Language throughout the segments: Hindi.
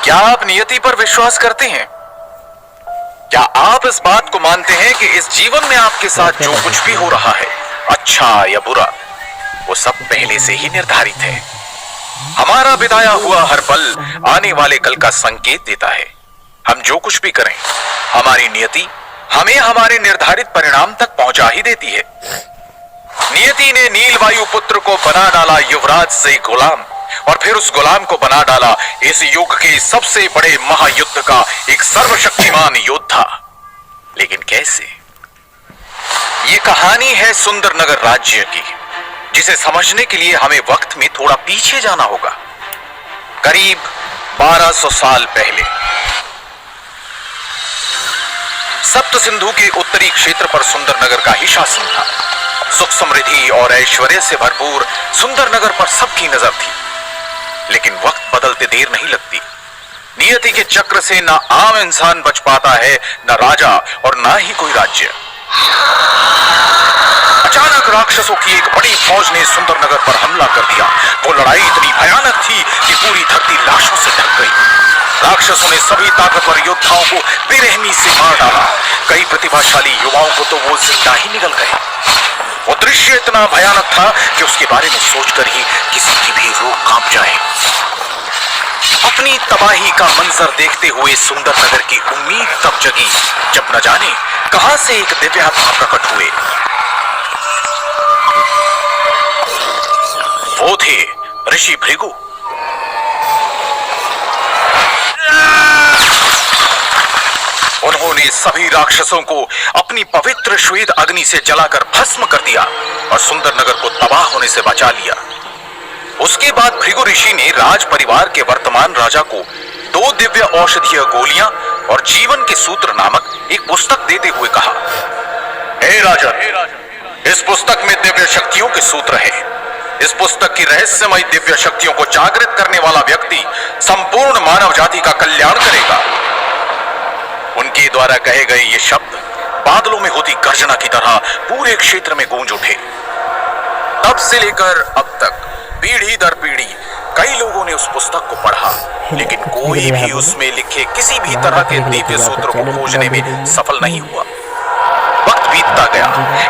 क्या आप नियति पर विश्वास करते हैं? क्या आप इस बात को मानते हैं कि इस जीवन में आपके साथ जो कुछ भी हो रहा है, अच्छा या बुरा, वो सब पहले से ही निर्धारित है? हमारा बिताया हुआ हर पल आने वाले कल का संकेत देता है। हम जो कुछ भी करें, हमारी नियति हमें हमारे निर्धारित परिणाम तक पहुंचा ही देती है। नियति ने नीलवायु पुत्र को बना डाला युवराज से गुलाम, और फिर उस गुलाम को बना डाला इस युग के सबसे बड़े महायुद्ध का एक सर्वशक्तिमान योद्धा। लेकिन कैसे? ये कहानी है सुंदरनगर राज्य की, जिसे समझने के लिए हमें वक्त में थोड़ा पीछे जाना होगा। करीब 1200 साल पहले सप्त सिंधु के उत्तरी क्षेत्र पर सुंदरनगर का ही शासन था। सुख समृद्धि और ऐश्वर्य से भरपूर सुंदरनगर पर सबकी नजर थी। लेकिन वक्त बदलते देर नहीं लगती। नियति के चक्र से ना आम इंसान बच पाता है, ना राजा और ना ही कोई राज्य। अचानक राक्षसों की एक बड़ी फौज ने सुंदरनगर पर हमला कर दिया। वो लड़ाई इतनी भयानक थी कि पूरी धरती लाशों से ढक गई। राक्षसों ने सभी ताकतवर योद्धाओं को बेरहमी से मार डाला। कई प्रतिभाशाली युवाओं को तो वो जिंदा ही निकल गए। वो दृश्य इतना भयानक था कि उसके बारे में सोचकर ही किसी की भी रूह कांप जाए। अपनी तबाही का मंजर देखते हुए सुंदरनगर की उम्मीद तब जगी जब न जाने कहां से एक दिव्यात्मा प्रकट हुए। वो थे ऋषि भृगु। उन्होंने सभी राक्षसों को अपनी पवित्र श्वेत अग्नि से जलाकर भस्म कर दिया और सुंदरनगर को तबाह होने से बचा लिया। उसके बाद भृगु ऋषि ने राज परिवार के वर्तमान राजा को 2 दिव्य औषधीय गोलियां और जीवन के सूत्र नामक एक पुस्तक देते हुए कहा, हे राजन, इस पुस्तक में दिव्य शक्तियों के सूत्र हैं। इस पुस्तक की रहस्यमय दिव्य शक्तियों को जागृत करने वाला व्यक्ति संपूर्ण मानव जाति का कल्याण करेगा। उनके द्वारा कहे गए ये शब्द बादलों में होती गर्जना की तरह पूरे क्षेत्र में गूंज उठे। तब से लेकर अब तक पीढ़ी दर पीढ़ी कई लोगों ने उस पुस्तक को पढ़ा, लेकिन कोई भी उसमें लिखे किसी भी तरह के दिव्य सूत्र को खोजने में सफल नहीं हुआ। वक्त बीतता गया।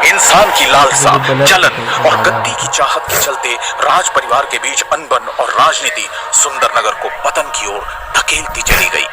इंसान की लालसा, जलन और गद्दी की चाहत के चलते राज परिवार के बीच अनबन और राजनीति सुंदरनगर को पतन की ओर धकेलती चली गई।